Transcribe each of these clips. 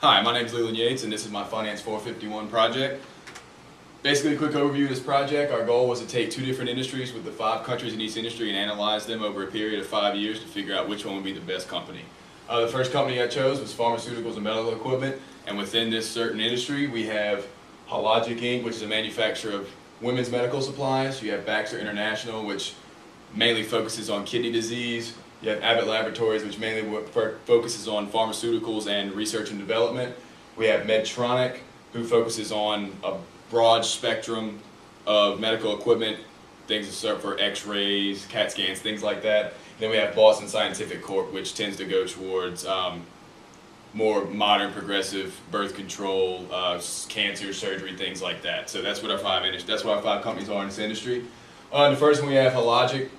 Hi, my name is Leland Yates, and this is my Fall2014 project. Basically, a quick overview of this project. Our goal was to take two different industries with the 5 countries in each industry and analyze them over a period of 5 years to figure out which one would be the best company. The first company I chose was Pharmaceuticals and Medical Equipment, and within this certain industry we have Hologic Inc., which is a manufacturer of women's medical supplies. You have Baxter International, which mainly focuses on kidney disease. You have Abbott Laboratories, which mainly focuses on pharmaceuticals and research and development. We have Medtronic, who focuses on a broad spectrum of medical equipment, things for x-rays, CAT scans, things like that. Then we have Boston Scientific Corp., which tends to go towards more modern, progressive birth control, cancer, surgery, things like that. So that's what our 5 companies are in this industry. The first one we have Hologic.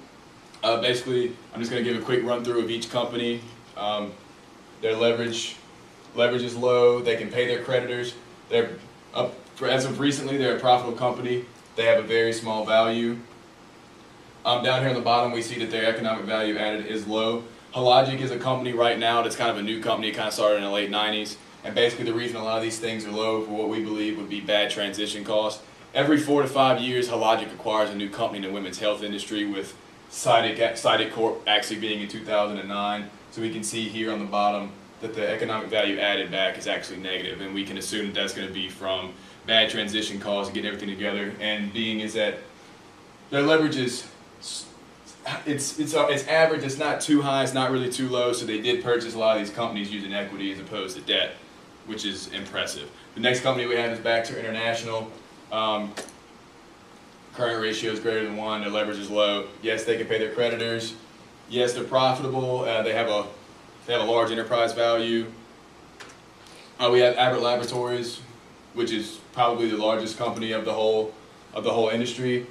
Basically, I'm just going to give a quick run through of each company. Their leverage is low. They can pay their creditors. As of recently, they're a profitable company. They have a very small value. Down here on the bottom, we see that their economic value added is low. Hologic is a company right now that's kind of a new company. It kind of started in the late 90s. And basically the reason a lot of these things are low for what we believe would be bad transition costs. Every 4 to 5 years, Hologic acquires a new company in the women's health industry, with Cited Corp actually being in 2009. So we can see here on the bottom that the economic value added back is actually negative, and we can assume that that's going to be from bad transition costs and getting everything together. And being is that their leverage is it's average. It's not too high. It's not really too low. So they did purchase a lot of these companies using equity as opposed to debt, which is impressive. The next company we have is Baxter International. Current ratio is greater than 1, their leverage is low. Yes, they can pay their creditors. Yes, they're profitable. They have a large enterprise value. We have Abbott Laboratories, which is probably the largest company of the whole industry.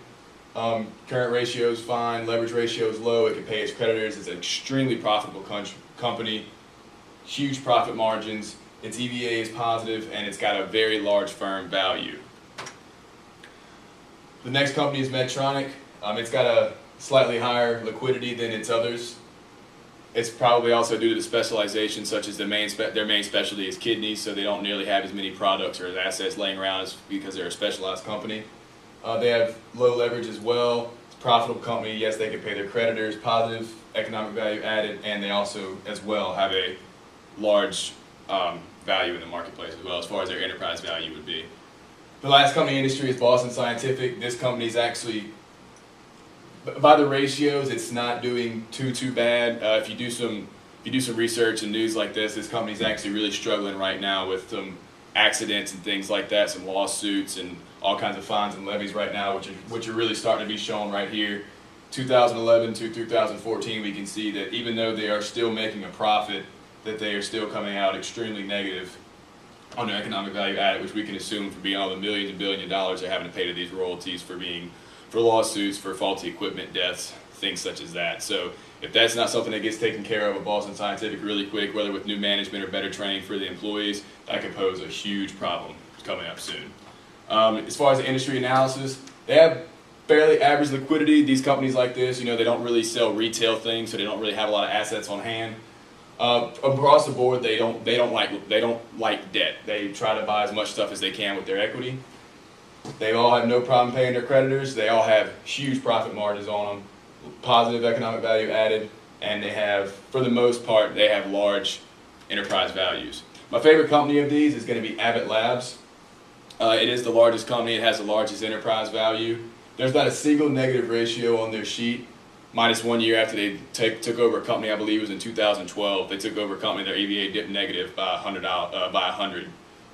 Current ratio is fine. Leverage ratio is low. It can pay its creditors. It's an extremely profitable company. Huge profit margins. Its EVA is positive, and it's got a very large firm value. The next company is Medtronic. It's got a slightly higher liquidity than its others. It's probably also due to the specialization, such as their main specialty is kidneys, so they don't nearly have as many products or assets laying around because they're a specialized company. They have low leverage as well. It's a profitable company. Yes, they can pay their creditors, positive economic value added, and they also as well have a large value in the marketplace as well, as far as their enterprise value would be. The last company in the industry is Boston Scientific. This company is actually, by the ratios, it's not doing too bad. If you do some research and news like this company is actually really struggling right now with some accidents and things like that, some lawsuits and all kinds of fines and levies right now, which are really starting to be shown right here. 2011 to 2014, we can see that even though they are still making a profit, that they are still coming out extremely negative on their economic value added, which we can assume for being all the millions and billions of dollars they're having to pay to these royalties for lawsuits, for faulty equipment deaths, things such as that. So if that's not something that gets taken care of at Boston Scientific really quick, whether with new management or better training for the employees, that could pose a huge problem coming up soon. As far as the industry analysis, they have fairly average liquidity. These companies like this, they don't really sell retail things, so they don't really have a lot of assets on hand. Across the board, they don't like debt. They try to buy as much stuff as they can with their equity. They all have no problem paying their creditors. They all have huge profit margins on them, positive economic value added, and they have, for the most part, they have large enterprise values. My favorite company of these is going to be Abbott Labs. It is the largest company. It has the largest enterprise value. There's not a single negative ratio on their sheet. Minus 1 year after they took over a company, I believe it was in 2012. They took over a company, their EVA dipped negative by 100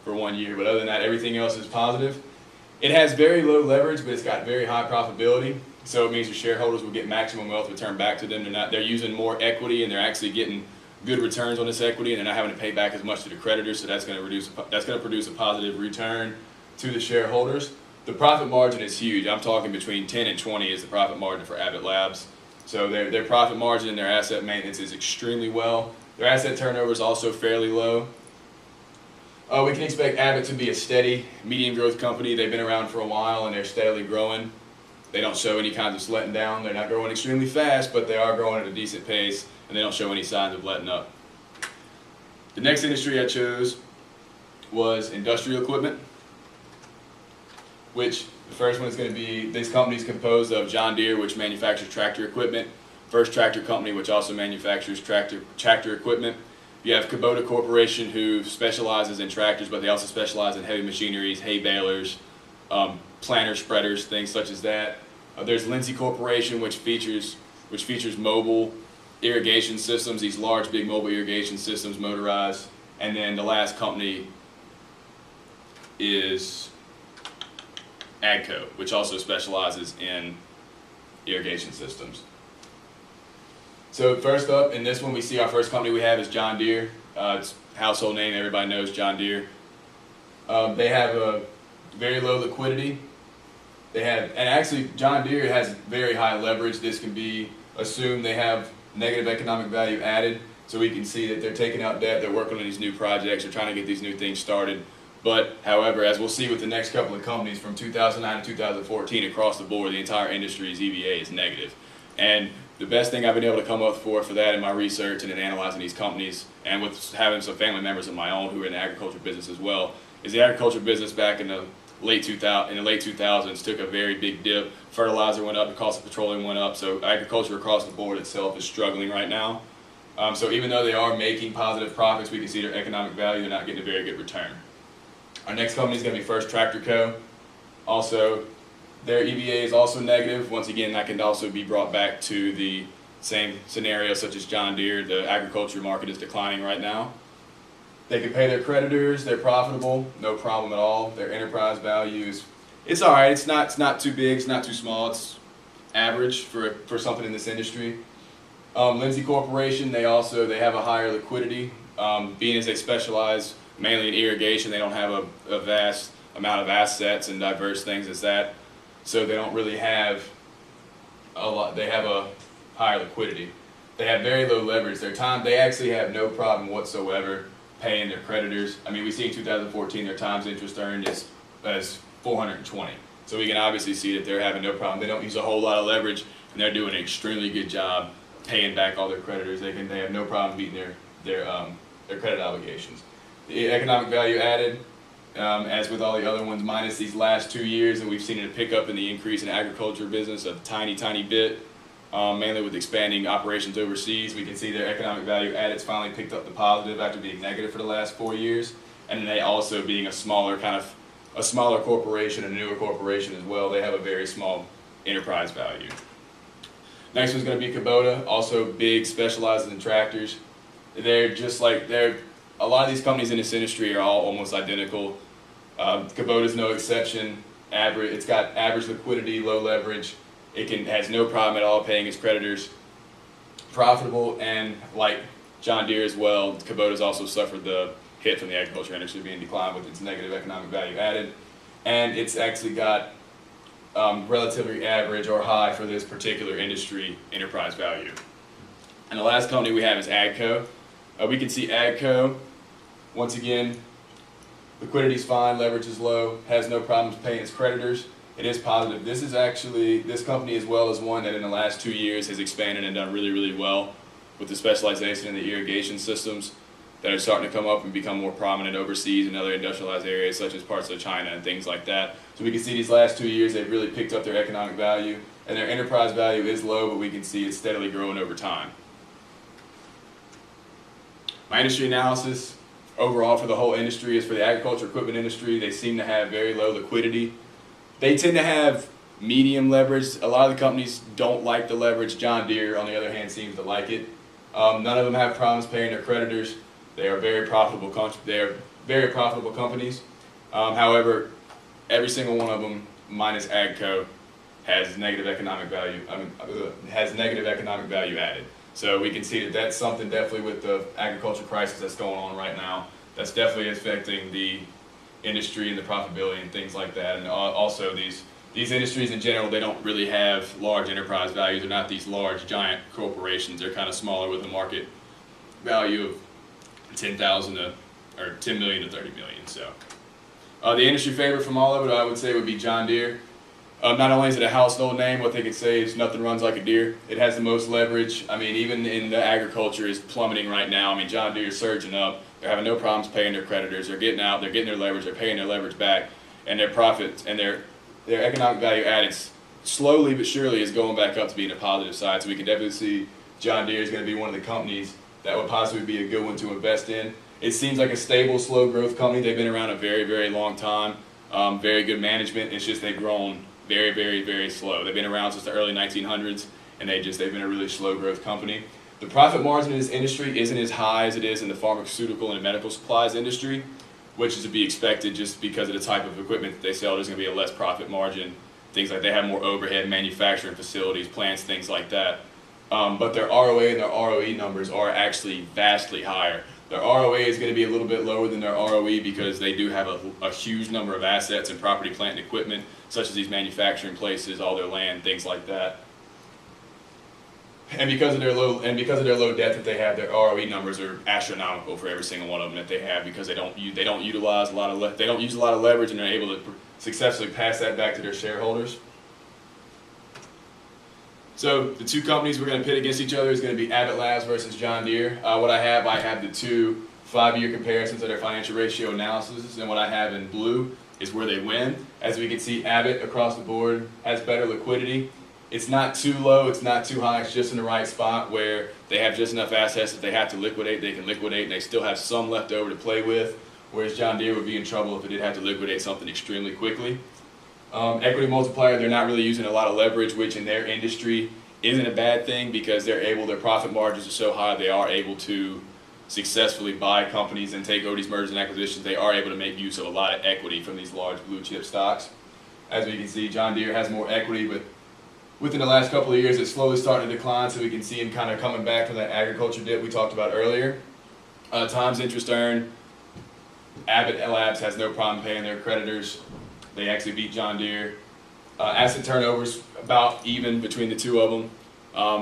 for 1 year. But other than that, everything else is positive. It has very low leverage, but it's got very high profitability. So it means the shareholders will get maximum wealth returned back to them. They're using more equity, and they're actually getting good returns on this equity, and they're not having to pay back as much to the creditors. So that's going to produce a positive return to the shareholders. The profit margin is huge. I'm talking between 10 and 20 is the profit margin for Abbott Labs. So their profit margin and their asset maintenance is extremely well. Their asset turnover is also fairly low. We can expect Abbott to be a steady, medium growth company. They've been around for a while and they're steadily growing. They don't show any kinds of slowing down. They're not growing extremely fast, but they are growing at a decent pace, and they don't show any signs of letting up. The next industry I chose was industrial equipment, which the first one is going to be, this company is composed of John Deere, which manufactures tractor equipment, First Tractor Company, which also manufactures tractor equipment. You have Kubota Corporation, who specializes in tractors, but they also specialize in heavy machineries, hay balers, planter spreaders, things such as that. There's Lindsay Corporation, which features mobile irrigation systems, these large, big mobile irrigation systems, motorized. And then the last company is AGCO, which also specializes in irrigation systems. So first up, in this one, we see our first company we have is John Deere. It's a household name, everybody knows John Deere. They have a very low liquidity. And actually John Deere has very high leverage. This can be assumed. They have negative economic value added. So we can see that they're taking out debt, they're working on these new projects, they're trying to get these new things started. But however, as we'll see with the next couple of companies from 2009 to 2014 across the board, the entire industry's EVA is negative. And the best thing I've been able to come up for that in my research and in analyzing these companies, and with having some family members of my own who are in the agriculture business as well, is the agriculture business back in the late 2000s took a very big dip. Fertilizer went up, the cost of petroleum went up, so agriculture across the board itself is struggling right now. So even though they are making positive profits, we can see their economic value, they're not getting a very good return. Our next company is going to be First Tractor Co. Also, their EVA is also negative. Once again, that can also be brought back to the same scenario such as John Deere. The agriculture market is declining right now. They can pay their creditors, they're profitable, no problem at all. Their enterprise values, it's all right, it's not too big, it's not too small, it's average for something in this industry. Lindsay Corporation, they have a higher liquidity. Being as they specialize mainly in irrigation, they don't have a vast amount of assets and diverse things as that. So they don't really have a lot, they have a higher liquidity. They have very low leverage. They actually have no problem whatsoever paying their creditors. I mean, we see in 2014 their times interest earned is 420. So we can obviously see that they're having no problem. They don't use a whole lot of leverage, and they're doing an extremely good job paying back all their creditors. They have no problem meeting their credit obligations. The economic value added, as with all the other ones, minus these last 2 years, and we've seen a pickup in the increase in agriculture business a tiny bit, mainly with expanding operations overseas. We can see their economic value added's finally picked up the positive after being negative for the last 4 years, and they also being a smaller corporation, a newer corporation as well. They have a very small enterprise value. Next one's going to be Kubota, also big, specializes in tractors. A lot of these companies in this industry are all almost identical. Kubota's no exception. It's got average liquidity, low leverage. It has no problem at all paying its creditors. Profitable, and like John Deere as well, Kubota's also suffered the hit from the agriculture industry being declined with its negative economic value added. And it's actually got relatively average or high for this particular industry enterprise value. And the last company we have is AGCO. We can see AGCO, once again, liquidity's fine, leverage is low, has no problems paying its creditors. It is positive. This company as well is one that in the last 2 years has expanded and done really well with the specialization in the irrigation systems that are starting to come up and become more prominent overseas in other industrialized areas such as parts of China and things like that. So we can see these last 2 years they've really picked up their economic value, and their enterprise value is low, but we can see it's steadily growing over time. My industry analysis overall for the whole industry is for the agriculture equipment industry. They seem to have very low liquidity. They tend to have medium leverage. A lot of the companies don't like the leverage. John Deere, on the other hand, seems to like it. None of them have problems paying their creditors. They are very profitable. Companies. However, every single one of them, minus AGCO, has negative economic value. Added. So we can see that that's something definitely with the agriculture crisis that's going on right now. That's definitely affecting the industry and the profitability and things like that. And also these industries in general, they don't really have large enterprise values. They're not these large giant corporations. They're kind of smaller with a market value of 10,000 or 10 million to 30 million. So the industry favorite from all of it, I would say, would be John Deere. Not only is it a household name, what they could say is nothing runs like a deer. It has the most leverage. I mean, even in the agriculture is plummeting right now. I mean, John Deere is surging up. They're having no problems paying their creditors. They're getting out. They're getting their leverage. They're paying their leverage back, and their profits and their economic value added slowly but surely is going back up to being a positive side. So we can definitely see John Deere is going to be one of the companies that would possibly be a good one to invest in. It seems like a stable, slow growth company. They've been around a very, very long time. Very good management. It's just they've grown very, very, very slow. They've been around since the early 1900s, and they've been a really slow growth company. The profit margin in this industry isn't as high as it is in the pharmaceutical and medical supplies industry, which is to be expected just because of the type of equipment that they sell. There's going to be a less profit margin. Things like they have more overhead manufacturing facilities, plants, things like that. But their ROA and their ROE numbers are actually vastly higher. Their ROA is going to be a little bit lower than their ROE because they do have a huge number of assets and property, plant, and equipment, such as these manufacturing places, all their land, things like that. And because of their low debt that they have, their ROE numbers are astronomical for every single one of them that they have because they don't use a lot of leverage, and they're able to successfully pass that back to their shareholders. So the two companies we're going to pit against each other is going to be Abbott Labs versus John Deere. I have the two 5-year comparisons of their financial ratio analysis, and what I have in blue is where they win. As we can see, Abbott across the board has better liquidity. It's not too low, it's not too high, it's just in the right spot where they have just enough assets that they have to liquidate, they can liquidate, and they still have some left over to play with, whereas John Deere would be in trouble if it did have to liquidate something extremely quickly. Equity multiplier, they're not really using a lot of leverage, which in their industry isn't a bad thing because their profit margins are so high, they are able to successfully buy companies and take over these mergers and acquisitions. They are able to make use of a lot of equity from these large blue chip stocks. As we can see, John Deere has more equity, but within the last couple of years, it's slowly starting to decline, so we can see him kind of coming back from that agriculture dip we talked about earlier. Times interest earned, Abbott Labs has no problem paying their creditors. They actually beat John Deere. Asset turnover's about even between the two of them.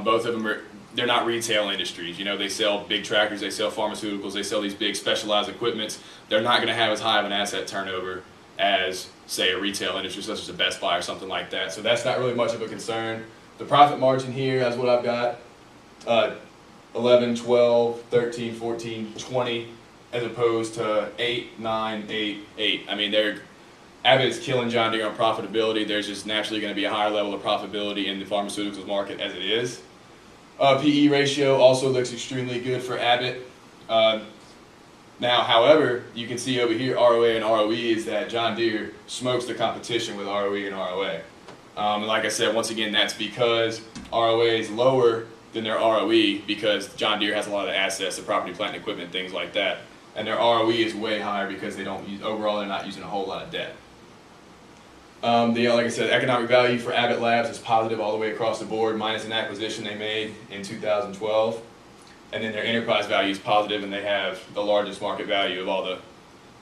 Both of them they're not retail industries. They sell big tractors, they sell pharmaceuticals, they sell these big specialized equipments. They're not going to have as high of an asset turnover as, say, a retail industry such as a Best Buy or something like that. So that's not really much of a concern. The profit margin here, that's what I've got, 11, 12, 13, 14, 20, as opposed to 8, 9, 8, 8. I mean, Abbott is killing John Deere on profitability. There's just naturally going to be a higher level of profitability in the pharmaceuticals market as it is. PE ratio also looks extremely good for Abbott. Now, however, you can see over here ROA and ROE is that John Deere smokes the competition with ROE and ROA. And like I said, once again, that's because ROA is lower than their ROE because John Deere has a lot of assets, the property, plant, and equipment, things like that. And their ROE is way higher because overall they're not using a whole lot of debt. Like I said, economic value for Abbott Labs is positive all the way across the board, minus an acquisition they made in 2012. And then their enterprise value is positive, and they have the largest market value of all the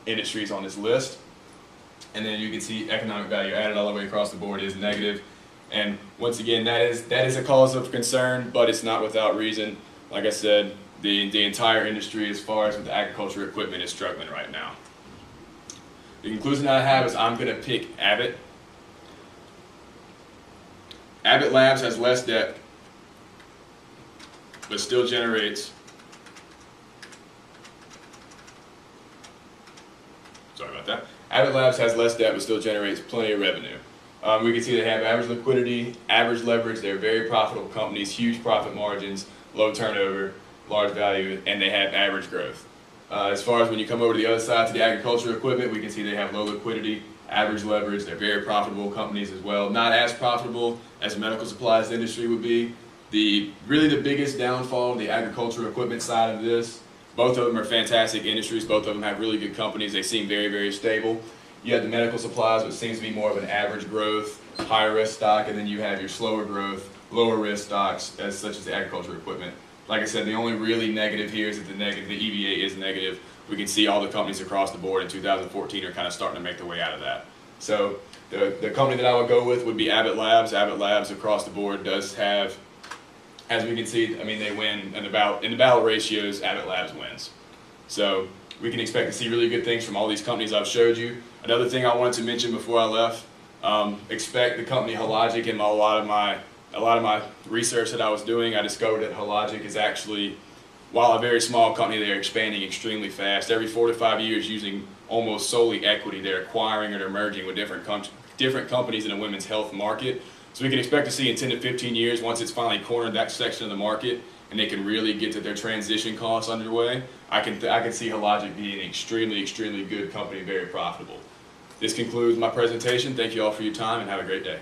industries on this list. And then you can see economic value added all the way across the board is negative. And once again, that is a cause of concern, but it's not without reason. Like I said, the entire industry, as far as with the agriculture equipment, is struggling right now. The conclusion I have is I'm going to pick Abbott. Abbott Labs has less debt, but still generates, Abbott Labs has less debt, but still generates plenty of revenue. We can see they have average liquidity, average leverage. They're very profitable companies, huge profit margins, low turnover, large value, and they have average growth. As far as when you come over to the other side to the agricultural equipment, we can see they have low liquidity, average leverage. They're very profitable companies as well. Not as profitable as the medical supplies industry would be. Really the biggest downfall of the agricultural equipment side of this, both of them are fantastic industries. Both of them have really good companies. They seem very, very stable. You have the medical supplies, which seems to be more of an average growth, higher risk stock, and then you have your slower growth, lower risk stocks, such as the agricultural equipment. Like I said, the only really negative here is that the EVA is negative. We can see all the companies across the board in 2014 are kind of starting to make their way out of that. So the company that I would go with would be Abbott Labs. Abbott Labs across the board does have, as we can see, I mean, they win in the battle ratios. Abbott Labs wins. So we can expect to see really good things from all these companies I've showed you. Another thing I wanted to mention before I left, expect the company Hologic. In a lot of my research that I was doing, I discovered that Hologic is actually while a very small company, they're expanding extremely fast. Every 4 to 5 years, using almost solely equity, they're acquiring or merging with different companies in the women's health market. So we can expect to see in 10 to 15 years, once it's finally cornered that section of the market and they can really get to their transition costs underway, I can see Hologic being an extremely good company, very profitable. This concludes my presentation. Thank you all for your time and have a great day.